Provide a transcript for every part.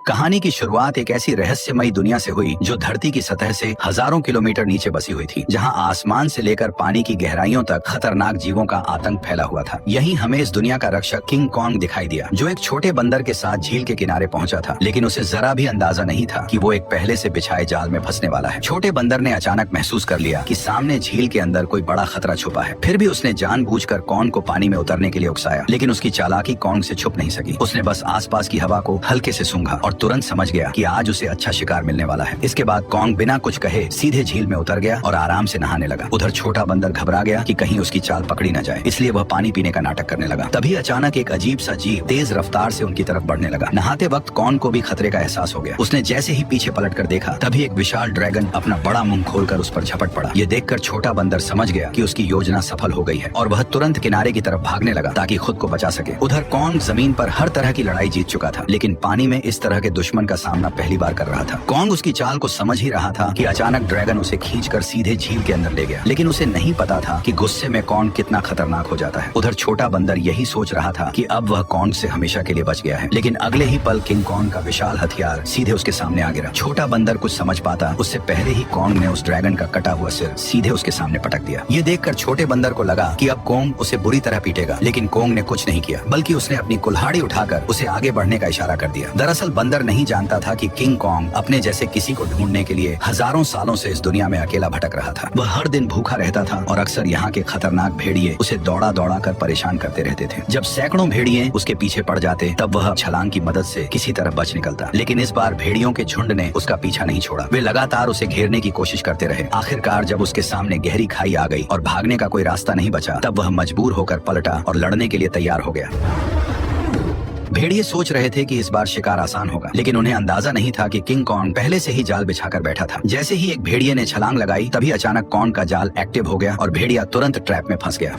कहानी की शुरुआत एक ऐसी रहस्यमयी दुनिया से हुई जो धरती की सतह से हजारों किलोमीटर नीचे बसी हुई थी, जहां आसमान से लेकर पानी की गहराइयों तक खतरनाक जीवों का आतंक फैला हुआ था। यहीं हमें इस दुनिया का रक्षक किंग कॉन्ग दिखाई दिया, जो एक छोटे बंदर के साथ झील के किनारे पहुंचा था, लेकिन उसे जरा भी अंदाजा नहीं था कि वो एक पहले से बिछाए जाल में फंसने वाला है। छोटे बंदर ने अचानक महसूस कर लिया कि सामने झील के अंदर कोई बड़ा खतरा छुपा है। फिर भी उसने जानबूझकर कॉन्ग को पानी में उतरने के लिए उकसाया, लेकिन उसकी चालाकी कॉन्ग से छुप नहीं सकी। उसने बस आसपास की हवा को हल्के से सूंघा और तुरंत समझ गया कि आज उसे अच्छा शिकार मिलने वाला है। इसके बाद कॉन्ग बिना कुछ कहे सीधे झील में उतर गया और आराम से नहाने लगा। उधर छोटा बंदर घबरा गया कि कहीं उसकी चाल पकड़ी न जाए, इसलिए वह पानी पीने का नाटक करने लगा। तभी अचानक एक अजीब सा जीव तेज रफ्तार से उनकी तरफ बढ़ने लगा। नहाते वक्त कॉन्ग को भी खतरे का एहसास हो गया। उसने जैसे ही पीछे पलट कर देखा, तभी एक विशाल ड्रैगन अपना बड़ा मुंह खोलकर उस पर झपट पड़ा। ये देखकर छोटा बंदर समझ गया कि उसकी योजना सफल हो गई है और वह तुरंत किनारे की तरफ भागने लगा ताकि खुद को बचा सके। उधर कॉन्ग जमीन पर हर तरह की लड़ाई जीत चुका था, लेकिन पानी में इस तरह के दुश्मन का सामना पहली बार कर रहा था। कॉन्ग उसकी चाल को समझ ही रहा था कि अचानक ड्रैगन उसे खींचकर सीधे झील के अंदर ले गया, लेकिन उसे नहीं पता था कि गुस्से में कॉन्ग कितना खतरनाक हो जाता है। उधर छोटा बंदर यही सोच रहा था कि अब वह कॉन्ग से हमेशा के लिए बच गया है, लेकिन अगले ही पल किंग कॉन्ग का विशाल हथियार सीधे उसके सामने आ गिरा। छोटा बंदर कुछ समझ पाता उससे पहले ही कॉन्ग ने उस ड्रैगन का कटा हुआ सिर सीधे उसके सामने पटक दिया। ये देखकर छोटे बंदर को लगा कि अब कॉन्ग उसे बुरी तरह पीटेगा, लेकिन कॉन्ग ने कुछ नहीं किया, बल्कि उसने अपनी कुल्हाड़ी उठाकर उसे आगे बढ़ने का इशारा कर दिया। दरअसल बंदर नहीं जानता था कि किंग कॉन्ग अपने जैसे किसी को ढूंढने के लिए हजारों सालों से इस दुनिया में अकेला भटक रहा था। वह हर दिन भूखा रहता था और अक्सर यहाँ के खतरनाक भेड़िए उसे दौड़ा दौड़ा कर परेशान करते रहते थे। जब सैकड़ों भेड़िए उसके पीछे पड़ जाते, तब वह छलांग की मदद से किसी तरह बच निकलता, लेकिन इस बार भेड़ियों के झुंड ने उसका पीछा नहीं छोड़ा। वे लगातार उसे घेरने की कोशिश करते रहे। आखिरकार जब उसके सामने गहरी खाई आ गई और भागने का कोई रास्ता नहीं बचा, तब वह मजबूर होकर पलटा और लड़ने के लिए तैयार हो गया। भेड़िए सोच रहे थे कि इस बार शिकार आसान होगा, लेकिन उन्हें अंदाजा नहीं था कि किंग कॉन्ग पहले से ही जाल बिछाकर बैठा था। जैसे ही एक भेड़िए ने छलांग लगाई, तभी अचानक कॉन्ग का जाल एक्टिव हो गया और भेड़िया तुरंत ट्रैप में फंस गया।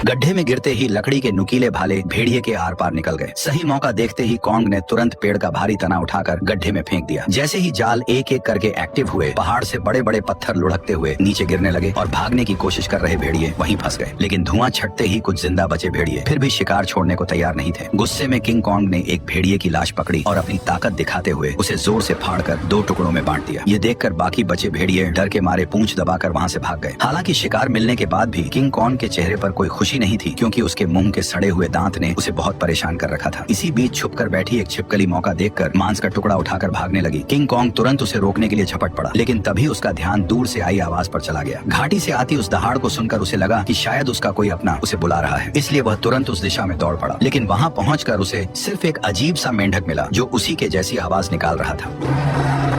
गड्ढे में गिरते ही लकड़ी के नुकीले भाले भेड़िए के आर पार निकल गए। सही मौका देखते ही कॉन्ग ने तुरंत पेड़ का भारी तना उठाकर गड्ढे में फेंक दिया। जैसे ही जाल एक एक करके एक्टिव हुए, पहाड़ से बड़े बड़े पत्थर लुढ़कते हुए नीचे गिरने लगे और भागने की कोशिश कर रहे भेड़िए वहीं फंस गए। लेकिन धुआं छटते ही कुछ जिंदा बचे भेड़िए फिर भी शिकार छोड़ने को तैयार नहीं थे। गुस्से में किंग कॉन्ग ने एक भेड़िए की लाश पकड़ी और अपनी ताकत दिखाते हुए उसे जोर से फाड़कर 2 टुकड़ों में बांट दिया। ये देखकर बाकी बचे भेड़िए डर के मारे पूंछ दबाकर वहां से भाग गए। हालांकि शिकार मिलने के बाद भी किंग कॉन्ग के चेहरे पर कोई खुशी नहीं थी, क्योंकि उसके मुंह के सड़े हुए दांत ने उसे बहुत परेशान कर रखा था। इसी बीच छुपकर बैठी एक छिपकली मौका देखकर मांस का टुकड़ा उठाकर भागने लगी। किंग कॉन्ग तुरंत उसे रोकने के लिए झपट पड़ा, लेकिन तभी उसका ध्यान दूर से आई आवाज पर चला गया। घाटी से आती उस दहाड़ को सुनकर उसे लगा कि शायद उसका कोई अपना उसे बुला रहा है, इसलिए वह तुरंत उस दिशा में दौड़ पड़ा। लेकिन वहां पहुंचकर उसे सिर्फ एक अजीब सा मेंढक मिला, जो उसी के जैसी आवाज निकाल रहा था।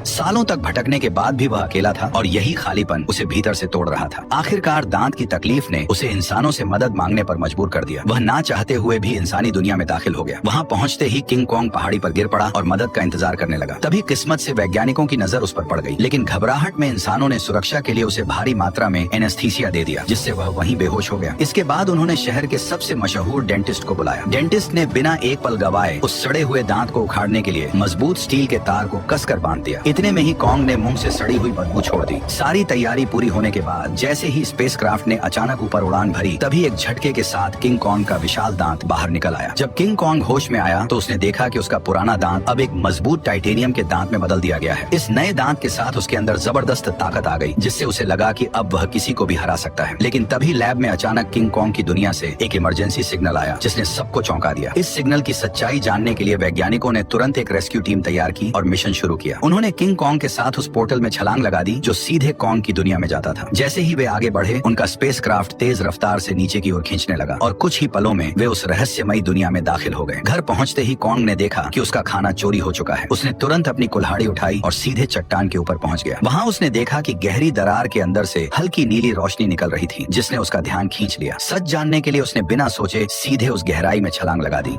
सालों तक भटकने के बाद भी वह अकेला था और यही खालीपन उसे भीतर से तोड़ रहा था। आखिरकार दांत की तकलीफ ने उसे इंसानों से मदद मांगने पर मजबूर कर दिया। वह ना चाहते हुए भी इंसानी दुनिया में दाखिल हो गया। वहां पहुंचते ही किंग कॉन्ग पहाड़ी पर गिर पड़ा और मदद का इंतजार करने लगा। तभी किस्मत से वैज्ञानिकों की नजर उस पर पड़ गई, लेकिन घबराहट में इंसानों ने सुरक्षा के लिए उसे भारी मात्रा में एनेस्थीसिया दे दिया, जिससे वह वहीं बेहोश हो गया। इसके बाद उन्होंने शहर के सबसे मशहूर डेंटिस्ट को बुलाया। डेंटिस्ट ने बिना एक पल गवाए उस सड़े हुए दांत को उखाड़ने के लिए मजबूत स्टील के तार को कसकर बांध दिया। इतने में ही कॉन्ग ने मुंह से सड़ी हुई बदबू छोड़ दी। सारी तैयारी पूरी होने के बाद जैसे ही स्पेसक्राफ्ट ने अचानक ऊपर उड़ान भरी, तभी एक झटके के साथ किंग कॉन्ग का विशाल दांत बाहर निकल आया। जब किंग कॉन्ग होश में आया तो उसने देखा कि उसका पुराना दांत अब एक मजबूत टाइटेनियम के दांत में बदल दिया गया है। इस नए दांत के साथ उसके अंदर जबरदस्त ताकत आ गई, जिससे उसे लगा कि अब वह किसी को भी हरा सकता है। लेकिन तभी लैब में अचानक किंग कॉन्ग की दुनिया से एक इमरजेंसी सिग्नल आया, जिसने सबको चौंका दिया। इस सिग्नल की सच्चाई जानने के लिए वैज्ञानिकों ने तुरंत एक रेस्क्यू टीम तैयार की और मिशन शुरू किया। उन्होंने किंग कॉन्ग के साथ उस पोर्टल में छलांग लगा दी जो सीधे कॉन्ग की दुनिया में जाता था। जैसे ही वे आगे बढ़े, उनका स्पेसक्राफ्ट तेज रफ्तार से नीचे की ओर खींचने लगा और कुछ ही पलों में वे उस रहस्यमयी दुनिया में दाखिल हो गए। घर पहुंचते ही कॉन्ग ने देखा कि उसका खाना चोरी हो चुका है। उसने तुरंत अपनी कुल्हाड़ी उठाई और सीधे चट्टान के ऊपर पहुंच गया। वहां उसने देखा कि गहरी दरार के अंदर से हल्की नीली रोशनी निकल रही थी, जिसने उसका ध्यान खींच लिया। सच जानने के लिए उसने बिना सोचे सीधे उस गहराई में छलांग लगा दी।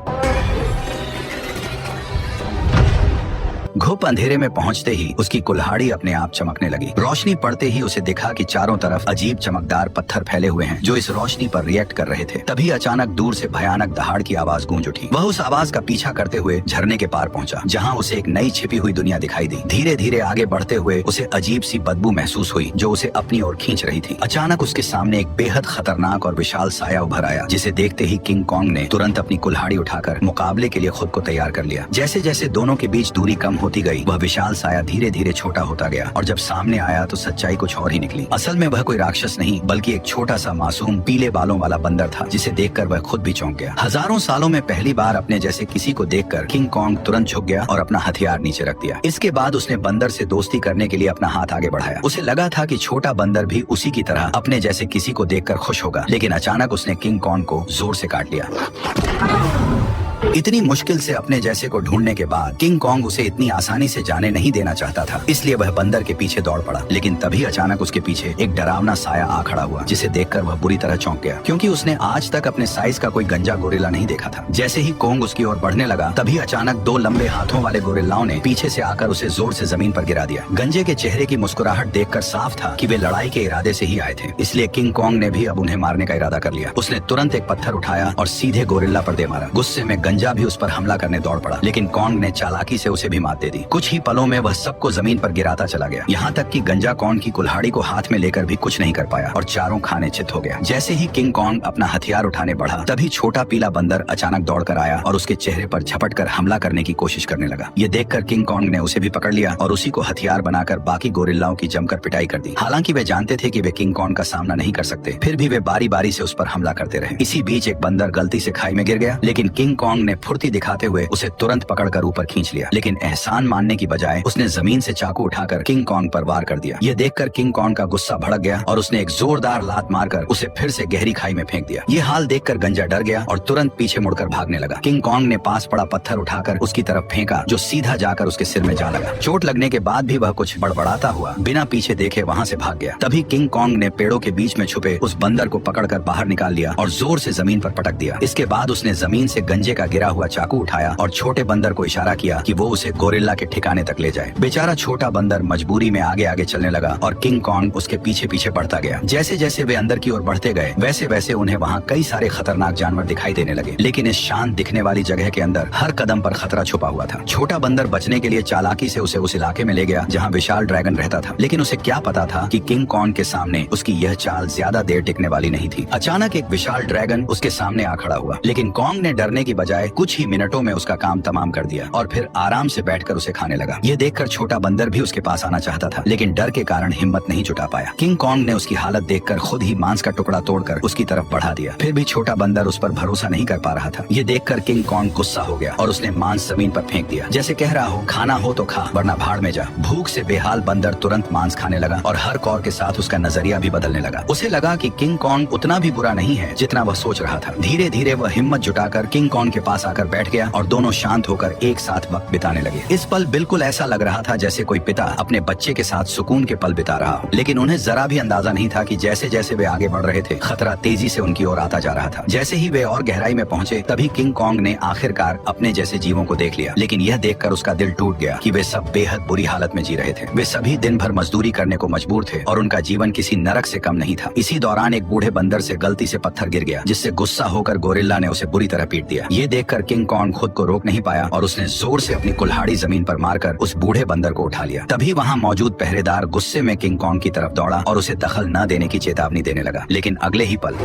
घुप अंधेरे में पहुंचते ही उसकी कुल्हाड़ी अपने आप चमकने लगी। रोशनी पड़ते ही उसे दिखा कि चारों तरफ अजीब चमकदार पत्थर फैले हुए हैं जो इस रोशनी पर रिएक्ट कर रहे थे। तभी अचानक दूर से भयानक दहाड़ की आवाज गूंज उठी। वह उस आवाज का पीछा करते हुए झरने के पार पहुंचा, जहां उसे एक नई छिपी हुई दुनिया दिखाई दी। धीरे धीरे आगे बढ़ते हुए उसे अजीब सी बदबू महसूस हुई जो उसे अपनी ओर खींच रही थी। अचानक उसके सामने एक बेहद खतरनाक और विशाल साया उभर आया, जिसे देखते ही किंग कॉन्ग ने तुरंत अपनी कुल्हाड़ी उठाकर मुकाबले के लिए खुद को तैयार कर लिया। जैसे जैसे दोनों के बीच दूरी कम होती गई, वह विशाल साया धीरे धीरे छोटा होता गया और जब सामने आया तो सच्चाई कुछ और ही निकली। असल में वह कोई राक्षस नहीं बल्कि एक छोटा सा मासूम पीले बालों वाला बंदर था, जिसे देखकर वह खुद भी चौंक गया। हजारों सालों में पहली बार अपने जैसे किसी को देखकर किंग कॉन्ग तुरंत झुक गया और अपना हथियार नीचे रख दिया। इसके बाद उसने बंदर से दोस्ती करने के लिए अपना हाथ आगे बढ़ाया। उसे लगा था कि छोटा बंदर भी उसी की तरह अपने जैसे किसी को देखकर खुश होगा, लेकिन अचानक उसने किंग कॉन्ग को जोर से काट लिया। इतनी मुश्किल से अपने जैसे को ढूंढने के बाद किंग कॉन्ग उसे इतनी आसानी से जाने नहीं देना चाहता था, इसलिए वह बंदर के पीछे दौड़ पड़ा। लेकिन तभी अचानक उसके पीछे एक डरावना साया आ खड़ा हुआ, जिसे देखकर वह बुरी तरह चौंक गया, क्योंकि उसने आज तक अपने साइज का कोई गंजा गोरिल्ला नहीं देखा था। जैसे ही कॉन्ग उसकी ओर बढ़ने लगा, तभी अचानक दो लंबे हाथों वाले गोरिल्लाओं ने पीछे से आकर उसे जोर से जमीन पर गिरा दिया। गंजे के चेहरे की मुस्कुराहट देखकर साफ था कि वे लड़ाई के इरादे से ही आए थे, इसलिए किंग कॉन्ग ने भी अब उन्हें मारने का इरादा कर लिया। उसने तुरंत एक पत्थर उठाया और सीधे गोरिल्ला पर दे मारा। गुस्से में गंजा भी उस पर हमला करने दौड़ पड़ा, लेकिन कॉन्ग ने चालाकी से उसे भी मात दे दी। कुछ ही पलों में वह सबको जमीन पर गिराता चला गया, यहाँ तक कि गंजा कॉन्ग की कुल्हाड़ी को हाथ में लेकर भी कुछ नहीं कर पाया और चारों खाने चित हो गया। जैसे ही किंग कॉन्ग अपना हथियार उठाने बढ़ा, तभी छोटा पीला बंदर अचानक दौड़कर आया और उसके चेहरे पर झपटकर हमला करने की कोशिश करने लगा। ये देखकर किंग कॉन्ग ने उसे भी पकड़ लिया और उसी को हथियार बनाकर बाकी गोरिल्लाओं की जमकर पिटाई कर दी। हालांकि वे जानते थे कि वे किंग कॉन्ग का सामना नहीं कर सकते, फिर भी वे बारी बारी से उस पर हमला करते रहे। इसी बीच एक बंदर गलती से खाई में गिर गया, लेकिन किंग कॉन्ग ने फुर्ती दिखाते हुए उसे तुरंत पकड़कर ऊपर खींच लिया। लेकिन एहसान मानने की बजाय उसने जमीन से चाकू उठाकर किंग कॉन्ग पर वार कर दिया। ये देखकर किंग कॉन्ग का गुस्सा भड़क गया और उसने एक जोरदार लात मारकर उसे फिर से गहरी खाई में फेंक दिया। ये हाल देखकर गंजा डर गया और तुरंत पीछे मुड़कर भागने लगा। किंग कॉन्ग ने पास पड़ा पत्थर उठाकर उसकी तरफ फेंका, जो सीधा जाकर उसके सिर में जा लगा। चोट लगने के बाद भी वह कुछ बड़बड़ाता हुआ बिना पीछे देखे वहाँ से भाग गया। तभी किंग कॉन्ग ने पेड़ों के बीच में छुपे उस बंदर को पकड़कर बाहर निकाल लिया और जोर से जमीन पर पटक दिया। इसके बाद उसने जमीन से गंजे का गिरा हुआ चाकू उठाया और छोटे बंदर को इशारा किया कि वो उसे गोरिल्ला के ठिकाने तक ले जाए। बेचारा छोटा बंदर मजबूरी में आगे आगे चलने लगा और किंग कॉन्ग उसके पीछे पीछे बढ़ता गया। जैसे जैसे वे अंदर की ओर बढ़ते गए, वैसे वैसे उन्हें वहाँ कई सारे खतरनाक जानवर दिखाई देने लगे, लेकिन इस शांत दिखने वाली जगह के अंदर हर कदम पर खतरा छुपा हुआ था। छोटा बंदर बचने के लिए चालाकी से उसे उस इलाके में ले गया जहाँ विशाल ड्रैगन रहता था, लेकिन उसे क्या पता था कि किंग कॉन्ग के सामने उसकी यह चाल ज्यादा देर टिकने वाली नहीं थी। अचानक एक विशाल ड्रैगन उसके सामने आ खड़ा हुआ, लेकिन कॉन्ग ने डरने की बजाय कुछ ही मिनटों में उसका काम तमाम कर दिया और फिर आराम से बैठकर उसे खाने लगा। ये देखकर छोटा बंदर भी उसके पास आना चाहता था, लेकिन डर के कारण हिम्मत नहीं जुटा पाया। किंग कॉन्ग ने उसकी हालत देखकर खुद ही मांस का टुकड़ा तोड़कर उसकी तरफ बढ़ा दिया। फिर भी छोटा बंदर उस पर भरोसा नहीं कर पा रहा था। ये देखकर किंग कॉन्ग गुस्सा हो गया और उसने मांस जमीन पर फेंक दिया, जैसे कह रहा हो खाना हो तो खा वरना भाड़ में जा। भूख से बेहाल बंदर तुरंत मांस खाने लगा और हर कौर के साथ उसका नजरिया भी बदलने लगा। उसे लगा कि किंग कॉन्ग उतना भी बुरा नहीं है जितना वह सोच रहा था। धीरे धीरे वह हिम्मत जुटाकर किंग कॉन्ग के पास आकर बैठ गया और दोनों शांत होकर एक साथ वक्त बिताने लगे। इस पल बिल्कुल ऐसा लग रहा था जैसे कोई पिता अपने बच्चे के साथ सुकून के पल बिता रहा हो, लेकिन उन्हें जरा भी अंदाजा नहीं था कि जैसे जैसे वे आगे बढ़ रहे थे, खतरा तेजी से उनकी ओर आता जा रहा था। जैसे ही वे और गहराई में पहुंचे, तभी किंग कॉन्ग ने आखिरकार अपने जैसे जीवों को देख लिया, लेकिन यह देखकर उसका दिल टूट गया कि वे सब बेहद बुरी हालत में जी रहे थे। वे सभी दिन भर मजदूरी करने को मजबूर थे और उनका जीवन किसी नरक से कम नहीं था। इसी दौरान एक बूढ़े बंदर से गलती से पत्थर गिर गया, जिससे गुस्सा होकर गोरिल्ला ने उसे बुरी तरह पीट दिया। ये देखकर किंग कॉन्ग खुद को रोक नहीं पाया और उसने जोर से अपनी कुल्हाड़ी जमीन पर मारकर उस बूढ़े बंदर को उठा लिया। तभी वहाँ मौजूद पहरेदार गुस्से में किंग कॉन्ग की तरफ दौड़ा और उसे दखल न देने की चेतावनी देने लगा, लेकिन अगले ही पल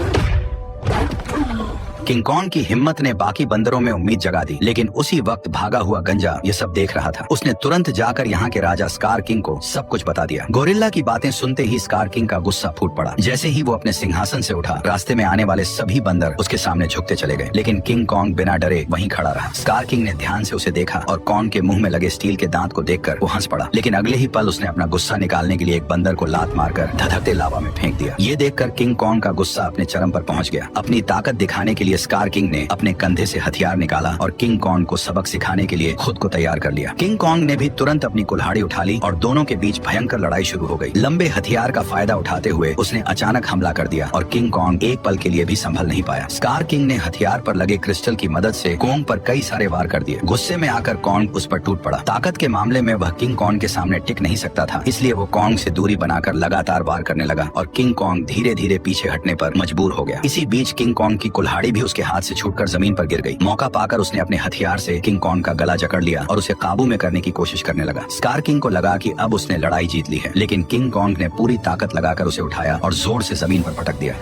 किंग कॉन्ग की हिम्मत ने बाकी बंदरों में उम्मीद जगा दी, लेकिन उसी वक्त भागा हुआ गंजा ये सब देख रहा था। उसने तुरंत जाकर यहाँ के राजा स्कार किंग को सब कुछ बता दिया। गोरिल्ला की बातें सुनते ही स्कार किंग का गुस्सा फूट पड़ा। जैसे ही वो अपने सिंहासन से उठा, रास्ते में आने वाले सभी बंदर उसके सामने झुकते चले गए, लेकिन किंग कॉन्ग बिना डरे वहीं खड़ा रहा। स्कार किंग ने ध्यान से उसे देखा और कॉन्ग के मुंह में लगे स्टील के दांत को देखकर वो हंस पड़ा, लेकिन अगले ही पल उसने अपना गुस्सा निकालने के लिए एक बंदर को लात मारकर धधकते लावा में फेंक दिया। ये देखकर किंग कॉन्ग का गुस्सा अपने चरम पर पहुंच गया। अपनी ताकत दिखाने के लिए लिए स्कार किंग ने अपने कंधे से हथियार निकाला और किंग कॉन्ग को सबक सिखाने के लिए खुद को तैयार कर लिया। किंग कॉन्ग ने भी तुरंत अपनी कुल्हाड़ी उठा ली और दोनों के बीच भयंकर लड़ाई शुरू हो गई। लंबे हथियार का फायदा उठाते हुए उसने अचानक हमला कर दिया और किंग कॉन्ग एक पल के लिए भी संभल नहीं पाया। स्कार किंग ने हथियार पर लगे क्रिस्टल की मदद से कॉन्ग पर कई सारे वार कर दिए। गुस्से में आकर कॉन्ग उस पर टूट पड़ा। ताकत के मामले में वह किंग कॉन्ग के सामने टिक नहीं सकता था, इसलिए वो कॉन्ग से दूरी बनाकर लगातार वार करने लगा और किंग कॉन्ग धीरे धीरे पीछे हटने पर मजबूर हो गया। इसी बीच किंग कॉन्ग की कुल्हाड़ी भी उसके हाथ से छूटकर जमीन पर गिर गई। मौका पाकर उसने अपने हथियार से किंग कॉन्ग का गला जकड़ लिया और उसे काबू में करने की कोशिश करने लगा। स्कार किंग को लगा कि अब उसने लड़ाई जीत ली है, लेकिन किंग कॉन्ग ने पूरी ताकत लगाकर उसे उठाया और जोर से जमीन पर पटक दिया।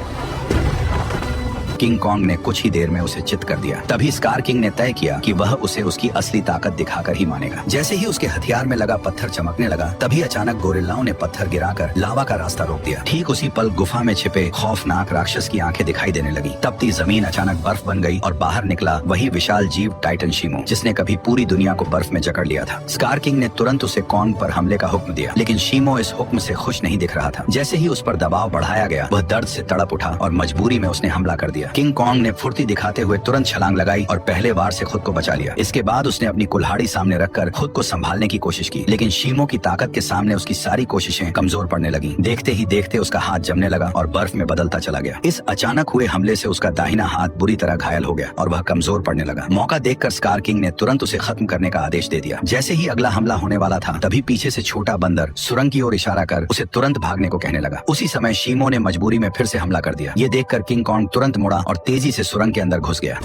किंग कॉन्ग ने कुछ ही देर में उसे चित कर दिया। तभी स्कार किंग ने तय किया कि वह उसे उसकी असली ताकत दिखाकर ही मानेगा। जैसे ही उसके हथियार में लगा पत्थर चमकने लगा, तभी अचानक गोरिल्लाओं ने पत्थर गिराकर लावा का रास्ता रोक दिया। ठीक उसी पल गुफा में छिपे खौफनाक राक्षस की आंखें दिखाई देने लगी। तपती जमीन अचानक बर्फ बन गई और बाहर निकला वही विशाल जीव टाइटन शीमो, जिसने कभी पूरी दुनिया को बर्फ में जकड़ लिया था। स्कार किंग ने तुरंत उसे कॉन्ग पर हमले का हुक्म दिया, लेकिन शीमो इस हुक्म से खुश नहीं दिख रहा था। जैसे ही उस पर दबाव बढ़ाया गया, वह दर्द से तड़प उठा और मजबूरी में उसने हमला कर दिया। किंग कॉन्ग ने फुर्ती दिखाते हुए तुरंत छलांग लगाई और पहले वार से खुद को बचा लिया। इसके बाद उसने अपनी कुल्हाड़ी सामने रखकर खुद को संभालने की कोशिश की, लेकिन शीमो की ताकत के सामने उसकी सारी कोशिशें कमजोर पड़ने लगी। देखते ही देखते उसका हाथ जमने लगा और बर्फ में बदलता चला गया। इस अचानक हुए हमले से उसका दाहिना हाथ बुरी तरह घायल हो गया और वह कमजोर पड़ने लगा। मौका देखकर स्कार किंग ने तुरंत उसे खत्म करने का आदेश दे दिया। जैसे ही अगला हमला होने वाला था, तभी पीछे से छोटा बंदर सुरंग की ओर इशारा कर उसे तुरंत भागने को कहने लगा। उसी समय शीमो ने मजबूरी में फिर से हमला कर दिया। ये देखकर किंग कॉन्ग तुरंत मुड़ा और तेजी से सुरंग के अंदर घुस गया।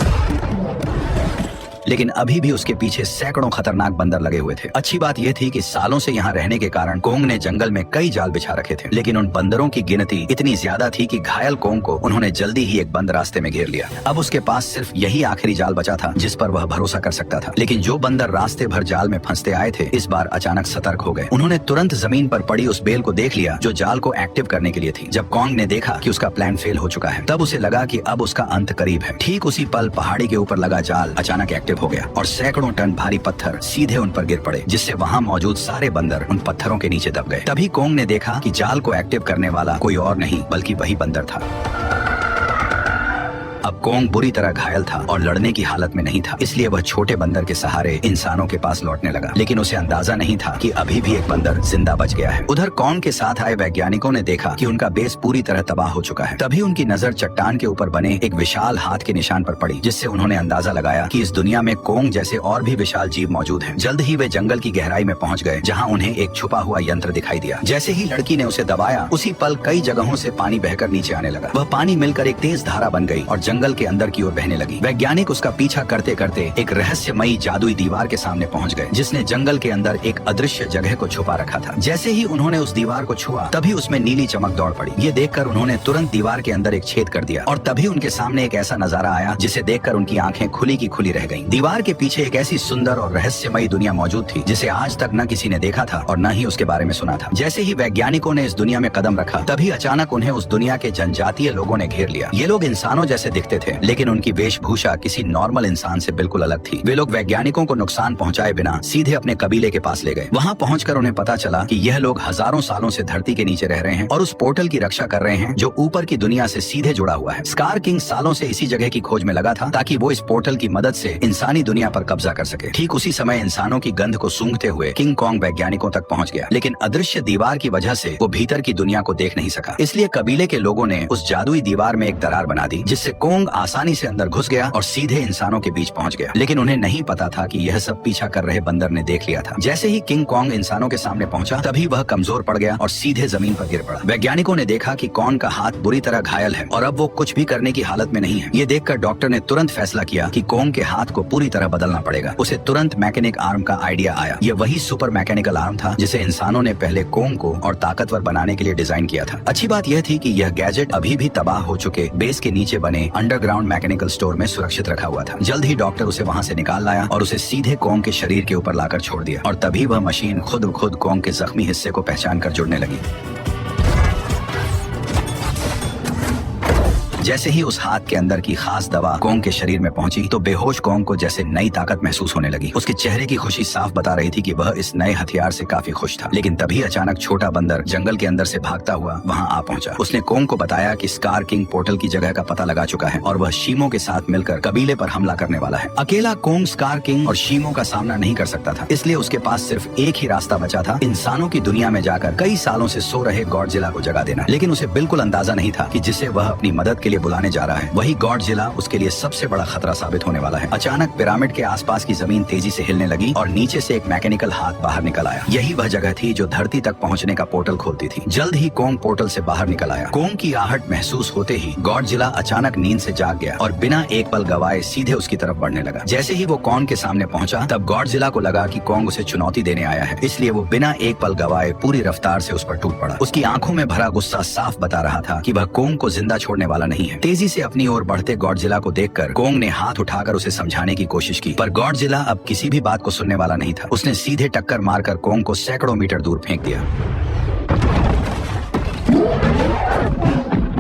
लेकिन अभी भी उसके पीछे सैकड़ों खतरनाक बंदर लगे हुए थे। अच्छी बात यह थी कि सालों से यहाँ रहने के कारण कोंग ने जंगल में कई जाल बिछा रखे थे, लेकिन उन बंदरों की गिनती इतनी ज्यादा थी कि घायल कोंग को उन्होंने जल्दी ही एक बंद रास्ते में घेर लिया। अब उसके पास सिर्फ यही आखिरी जाल बचा था जिस पर वह भरोसा कर सकता था। लेकिन जो बंदर रास्ते भर जाल में फंसते आए थे, इस बार अचानक सतर्क हो गए। उन्होंने तुरंत जमीन पर पड़ी उस बेल को देख लिया जो जाल को एक्टिव करने के लिए थी। जब कोंग ने देखा कि उसका प्लान फेल हो चुका है, तब उसे लगा कि अब उसका अंत करीब है। ठीक उसी पल पहाड़ी के ऊपर लगा जाल अचानक एक्टिव हो गया और सैकड़ों टन भारी पत्थर सीधे उन पर गिर पड़े, जिससे वहां मौजूद सारे बंदर उन पत्थरों के नीचे दब गए। तभी कोंग ने देखा कि जाल को एक्टिव करने वाला कोई और नहीं बल्कि वही बंदर था। अब कोंग बुरी तरह घायल था और लड़ने की हालत में नहीं था, इसलिए वह छोटे बंदर के सहारे इंसानों के पास लौटने लगा। लेकिन उसे अंदाजा नहीं था कि अभी भी एक बंदर जिंदा बच गया है। उधर कोंग के साथ आए वैज्ञानिकों ने देखा कि उनका बेस पूरी तरह तबाह हो चुका है। तभी उनकी नजर चट्टान के ऊपर बने एक विशाल हाथ के निशान पर पड़ी, जिससे उन्होंने अंदाजा लगाया कि इस दुनिया में कोंग जैसे और भी विशाल जीव मौजूद हैं। जल्द ही वे जंगल की गहराई में पहुंच गए, जहां उन्हें एक छुपा हुआ यंत्र दिखाई दिया। जैसे ही लड़की ने उसे दबाया, उसी पल कई जगहों से पानी बहकर नीचे आने लगा। वह पानी मिलकर एक तेज धारा बन गई और जंगल के अंदर की ओर बहने लगी। वैज्ञानिक उसका पीछा करते करते एक रहस्यमयी जादुई दीवार के सामने पहुंच गए, जिसने जंगल के अंदर एक अदृश्य जगह को छुपा रखा था। जैसे ही उन्होंने उस दीवार को छुआ, तभी उसमें नीली चमक दौड़ पड़ी। ये देखकर उन्होंने तुरंत दीवार के अंदर एक छेद कर दिया और तभी उनके सामने एक ऐसा नजारा आया जिसे देखकर उनकी आंखें खुली की खुली रह गईं। दीवार के पीछे एक ऐसी सुंदर और रहस्यमयी दुनिया मौजूद थी जिसे आज तक न किसी ने देखा था और न ही उसके बारे में सुना था। जैसे ही वैज्ञानिकों ने इस दुनिया में कदम रखा, तभी अचानक उन्हें उस दुनिया के जनजातीय लोगों ने घेर लिया। ये लोग इंसानों जैसे दिखते थे, लेकिन उनकी वेशभूषा किसी नॉर्मल इंसान से बिल्कुल अलग थी। वे लोग वैज्ञानिकों को नुकसान पहुंचाए बिना सीधे अपने कबीले के पास ले गए। वहां पहुंचकर उन्हें पता चला कि यह लोग हजारों सालों से धरती के नीचे रह रहे हैं और उस पोर्टल की रक्षा कर रहे हैं जो ऊपर की दुनिया से सीधे जुड़ा हुआ है। स्कार किंग सालों से इसी जगह की खोज में लगा था ताकि वो इस पोर्टल की मदद से इंसानी दुनिया पर कब्जा कर सके। ठीक उसी समय इंसानों की गंध को सूंघते हुए किंग कॉन्ग वैज्ञानिकों तक पहुंच गया, लेकिन अदृश्य दीवार की वजह से वो भीतर की दुनिया को देख नहीं सका। इसलिए कबीले के लोगों ने उस जादुई दीवार में एक दरार बना दी, जिससे कॉन्ग आसानी से अंदर घुस गया और सीधे इंसानों के बीच पहुंच गया। लेकिन उन्हें नहीं पता था कि यह सब पीछा कर रहे बंदर ने देख लिया था। जैसे ही किंग कॉन्ग इंसानों के सामने पहुंचा, तभी वह कमजोर पड़ गया और सीधे जमीन पर गिर पड़ा। वैज्ञानिकों ने देखा कि कॉन्ग का हाथ बुरी तरह घायल है और अब वो कुछ भी करने की हालत में नहीं है। ये देखकर डॉक्टर ने तुरंत फैसला किया कि कॉन्ग के हाथ को पूरी तरह बदलना पड़ेगा। उसे तुरंत मैकेनिक आर्म का आइडिया आया। ये वही सुपर मैकेनिकल आर्म था जिसे इंसानों ने पहले कॉन्ग को और ताकतवर बनाने के लिए डिजाइन किया था। अच्छी बात यह थी कि यह गैजेट अभी भी तबाह हो चुके बेस के नीचे बने अंडरग्राउंड मैकेनिकल स्टोर में सुरक्षित रखा हुआ था। जल्द ही डॉक्टर उसे वहां से निकाल लाया और उसे सीधे कॉन्ग के शरीर के ऊपर लाकर छोड़ दिया और तभी वह मशीन खुद ब खुद कॉन्ग के जख्मी हिस्से को पहचान कर जुड़ने लगी। जैसे ही उस हाथ के अंदर की खास दवा कोंग के शरीर में पहुंची तो बेहोश कोंग को जैसे नई ताकत महसूस होने लगी। उसके चेहरे की खुशी साफ बता रही थी कि वह इस नए हथियार से काफी खुश था। लेकिन तभी अचानक छोटा बंदर जंगल के अंदर से भागता हुआ वहां आ पहुंचा। उसने कोंग को बताया कि स्कार किंग पोर्टल की जगह का पता लगा चुका है और वह शीमो के साथ मिलकर कबीले पर हमला करने वाला है। अकेला कोंग स्कार किंग और शीमो का सामना नहीं कर सकता था, इसलिए उसके पास सिर्फ एक ही रास्ता बचा था, इंसानों की दुनिया में जाकर कई सालों से सो रहे गॉडजिला को जगा देना। लेकिन उसे बिल्कुल अंदाजा नहीं था कि जिसे वह अपनी मदद के लिए बुलाने जा रहा है वही गॉडजिला उसके लिए सबसे बड़ा खतरा साबित होने वाला है। अचानक पिरामिड के आसपास की जमीन तेजी से हिलने लगी और नीचे से एक मैकेनिकल हाथ बाहर निकल आया। यही वह जगह थी जो धरती तक पहुंचने का पोर्टल खोलती थी। जल्द ही कोंग पोर्टल से बाहर निकल आया। कोंग की आहट महसूस होते ही गॉडजिला अचानक नींद से जाग गया और बिना एक पल गवाए सीधे उसकी तरफ बढ़ने लगा। जैसे ही वो कोंग के सामने पहुंचा तब गॉडजिला को लगा कि कोंग उसे चुनौती देने आया है, इसलिए वो बिना एक पल गवाए पूरी रफ्तार से उस पर टूट पड़ा। उसकी आंखों में भरा गुस्सा साफ बता रहा था कि वह कोंग को जिंदा छोड़ने वाला नहीं है। तेजी से अपनी ओर बढ़ते गॉडजिला को देखकर कोंग ने हाथ उठाकर उसे समझाने की कोशिश की, पर गॉडजिला अब किसी भी बात को सुनने वाला नहीं था। उसने सीधे टक्कर मारकर कोंग को सैकड़ों मीटर दूर फेंक दिया।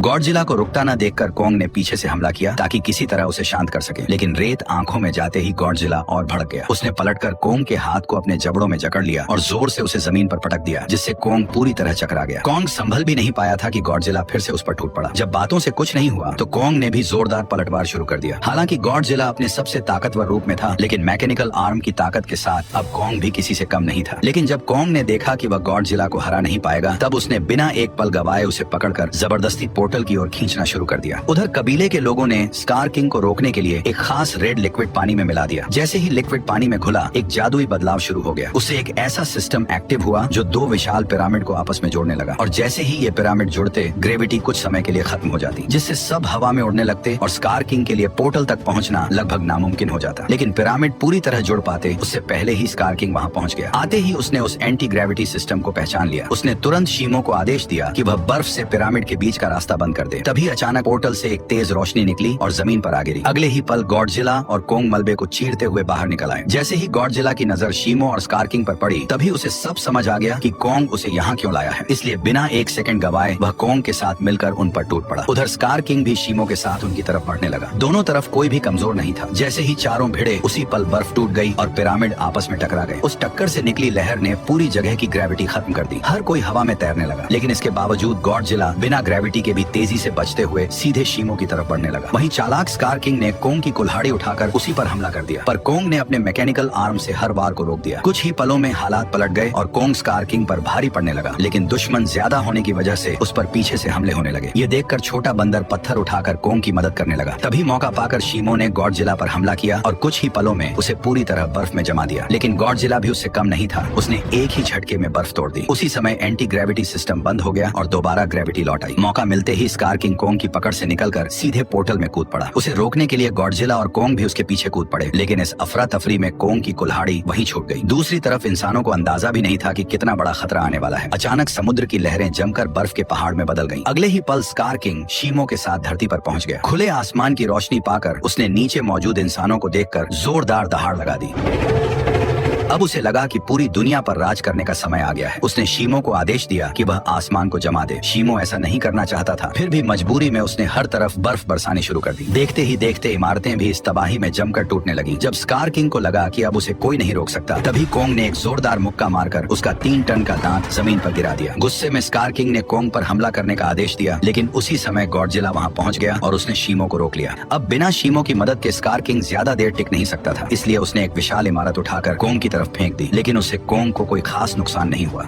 गॉडजिला को रुकता न देखकर कोंग ने पीछे से हमला किया ताकि किसी तरह उसे शांत कर सके, लेकिन रेत आंखों में जाते ही गॉडजिला और भड़क गया। उसने पलटकर कोंग के हाथ को अपने जबड़ों में जकड़ लिया और जोर से उसे जमीन पर पटक दिया, जिससे कोंग पूरी तरह चकरा गया। कोंग संभल भी नहीं पाया था कि गॉडजिला फिर से उस पर टूट पड़ा। जब बातों से कुछ नहीं हुआ तो कोंग ने भी जोरदार पलटवार शुरू कर दिया। हालांकि गॉडजिला अपने सबसे ताकतवर रूप में था, लेकिन मैकेनिकल आर्म की ताकत के साथ अब कोंग भी किसी से कम नहीं था। लेकिन जब कोंग ने देखा कि वह गॉडजिला को हरा नहीं पाएगा तब उसने बिना एक पल गवाए उसे पकड़कर जबरदस्ती पोर्टल की ओर खींचना शुरू कर दिया। उधर कबीले के लोगों ने स्कार किंग को रोकने के लिए एक खास रेड लिक्विड पानी में मिला दिया। जैसे ही लिक्विड पानी में घुला एक जादुई बदलाव शुरू हो गया। उससे एक ऐसा सिस्टम एक्टिव हुआ जो दो विशाल पिरामिड को आपस में जोड़ने लगा और जैसे ही ये पिरामिड जुड़ते ग्रेविटी कुछ समय के लिए खत्म हो जाती, जिससे सब हवा में उड़ने लगते और स्कार किंग के लिए पोर्टल तक पहुंचना लगभग नामुमकिन हो जाता। लेकिन पिरामिड पूरी तरह जुड़ पाते उससे पहले ही स्कार किंग वहां पहुंच गया। आते ही उसने उस एंटी ग्रेविटी सिस्टम को पहचान लिया। उसने तुरंत शीमो को आदेश दिया कि वह बर्फ से पिरामिड के बीच का रास्ता बंद कर दे। तभी अचानक पोर्टल से एक तेज रोशनी निकली और जमीन पर आ गिरी। अगले ही पल गॉडजिला और कोंग मलबे को चीरते हुए बाहर निकल आए। जैसे ही गॉडजिला की नजर शीमो और स्कार किंग पर पड़ी तभी उसे सब समझ आ गया कि कोंग उसे यहाँ क्यों लाया है, इसलिए बिना एक सेकंड गवाए वह कोंग के साथ मिलकर उन पर टूट पड़ा। उधर स्कार किंग भी शीमो के साथ उनकी तरफ बढ़ने लगा। दोनों तरफ कोई भी कमजोर नहीं था। जैसे ही चारों भिड़े उसी पल बर्फ टूट गई और पिरामिड आपस में टकरा गए। उस टक्कर से निकली लहर ने पूरी जगह की ग्रेविटी खत्म कर दी। हर कोई हवा में तैरने लगा, लेकिन इसके बावजूद गॉडजिला बिना ग्रेविटी के भी तेजी से बचते हुए सीधे शीमो की तरफ बढ़ने लगा। वहीं चालाक स्कार किंग ने कोंग की कुल्हाड़ी उठाकर उसी पर हमला कर दिया, पर कोंग ने अपने मैकेनिकल आर्म से हर वार को रोक दिया। कुछ ही पलों में हालात पलट गए और कोंग स्कार किंग पर भारी पड़ने लगा, लेकिन दुश्मन ज्यादा होने की वजह से उस पर पीछे से हमले होने लगे। ये देखकर छोटा बंदर पत्थर उठाकर कोंग की मदद करने लगा। तभी मौका पाकर शीमो ने गॉडजिला पर हमला किया और कुछ ही पलों में उसे पूरी तरह बर्फ में जमा दिया। लेकिन गॉडजिला भी उससे कम नहीं था। उसने एक ही झटके में बर्फ तोड़ दी। उसी समय एंटी ग्रेविटी सिस्टम बंद हो गया और दोबारा ग्रेविटी लौट आई। मौका मिलते ही स्कार किंग कोंग की पकड़ से निकलकर सीधे पोर्टल में कूद पड़ा। उसे रोकने के लिए गॉडजिला और कोंग भी उसके पीछे कूद पड़े, लेकिन इस अफरा तफरी में कोंग की कुल्हाड़ी वहीं छूट गई। दूसरी तरफ इंसानों को अंदाजा भी नहीं था कि कितना बड़ा खतरा आने वाला है। अचानक समुद्र की लहरें जमकर बर्फ के पहाड़ में बदल गईं। अगले ही पल स्कार किंग शीमो के साथ धरती पर पहुंच गया। खुले आसमान की रोशनी पाकर उसने नीचे मौजूद इंसानों को देखकर जोरदार दहाड़ लगा दी। अब उसे लगा कि पूरी दुनिया पर राज करने का समय आ गया है। उसने शीमो को आदेश दिया कि वह आसमान को जमा दे। शीमो ऐसा नहीं करना चाहता था, फिर भी मजबूरी में उसने हर तरफ बर्फ बरसानी शुरू कर दी। देखते ही देखते इमारतें भी इस तबाही में जमकर टूटने लगी। जब स्कार किंग को लगा कि अब उसे कोई नहीं रोक सकता, तभी कोंग ने एक जोरदार मुक्का मारकर उसका 3 टन का दांत जमीन पर गिरा दिया। गुस्से में स्कार किंग ने कोंग पर हमला करने का आदेश दिया, लेकिन उसी समय गॉडजिला वहां पहुंच गया और उसने शीमो को रोक लिया। अब बिना शीमो की मदद के स्कार किंग ज्यादा देर टिक नहीं सकता था, इसलिए उसने एक विशाल इमारत उठाकर कोंग की तरफ फेंक दी, लेकिन उससे कोंग को कोई खास नुकसान नहीं हुआ।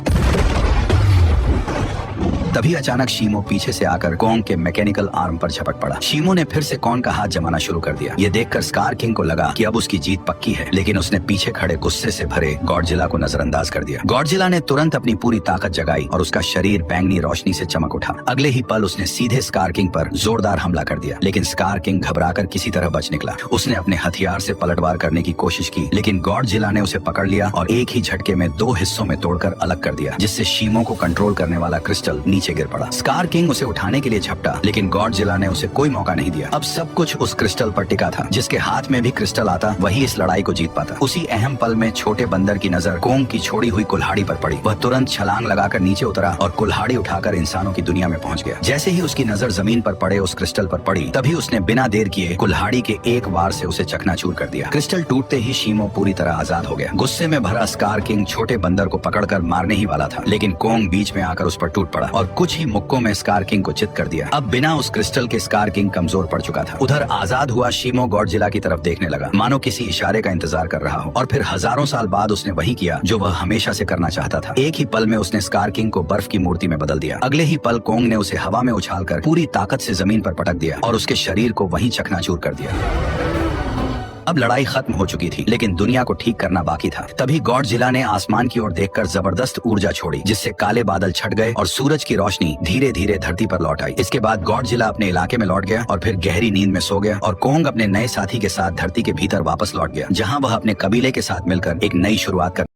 तभी अचानक शीमो पीछे से आकर कोंग के मैकेनिकल आर्म पर झपट पड़ा। शीमो ने फिर से कोंग का हाथ जमाना शुरू कर दिया। ये देखकर स्कार किंग को लगा कि अब उसकी जीत पक्की है, लेकिन उसने पीछे खड़े गुस्से से भरे गॉडजिला को नजरअंदाज कर दिया। गॉडजिला ने तुरंत अपनी पूरी ताकत जगाई और उसका शरीर बैंगनी रोशनी से चमक उठा। अगले ही पल उसने सीधे स्कार किंग पर जोरदार हमला कर दिया, लेकिन स्कार किंग घबराकर किसी तरह बच निकला। उसने अपने हथियार से पलटवार करने की कोशिश की, लेकिन गॉडजिला ने उसे पकड़ लिया और एक ही झटके में 2 हिस्सों में तोड़कर अलग कर दिया, जिससे शीमो को कंट्रोल करने वाला क्रिस्टल नीचे नीचे गिर पड़ा। स्कार किंग उसे उठाने के लिए झपटा, लेकिन गॉडजिला ने उसे कोई मौका नहीं दिया। अब सब कुछ उस क्रिस्टल पर टिका था। जिसके हाथ में भी क्रिस्टल आता वही इस लड़ाई को जीत पाता। उसी अहम पल में छोटे बंदर की नजर कोंग की छोड़ी हुई कुल्हाड़ी पर पड़ी। वह तुरंत छलांग लगाकर नीचे उतरा और कुल्हाड़ी उठाकर इंसानों की दुनिया में पहुंच गया। जैसे ही उसकी नजर जमीन पर पड़े उस क्रिस्टल पर पड़ी, तभी उसने बिना देर किए कुल्हाड़ी के एक वार से उसे चकनाचूर कर दिया। क्रिस्टल टूटते ही शीमो पूरी तरह आजाद हो गया। गुस्से में भरा स्कार किंग छोटे बंदर को पकड़कर मारने ही वाला था, लेकिन कोंग बीच में आकर उस पर टूट पड़ा और कुछ ही मुक्कों में स्कार किंग को चित कर दिया। अब बिना उस क्रिस्टल के स्कार किंग कमजोर पड़ चुका था। उधर आजाद हुआ शीमो गॉडजिला की तरफ देखने लगा, मानो किसी इशारे का इंतजार कर रहा हो। और फिर हजारों साल बाद उसने वही किया जो वह हमेशा से करना चाहता था। एक ही पल में उसने स्कार किंग को बर्फ की मूर्ति में बदल दिया। अगले ही पल कोंग ने उसे हवा में उछालकर पूरी ताकत से जमीन पर पटक दिया और उसके शरीर को वहीं चकनाचूर कर दिया। अब लड़ाई खत्म हो चुकी थी, लेकिन दुनिया को ठीक करना बाकी था। तभी गॉडजिला ने आसमान की ओर देखकर जबरदस्त ऊर्जा छोड़ी, जिससे काले बादल छट गए और सूरज की रोशनी धीरे धीरे धरती पर लौट आई। इसके बाद गॉडजिला अपने इलाके में लौट गया और फिर गहरी नींद में सो गया। और कोंग अपने नए साथी के साथ धरती के भीतर वापस लौट गया, जहाँ वह अपने कबीले के साथ मिलकर एक नई शुरुआत कर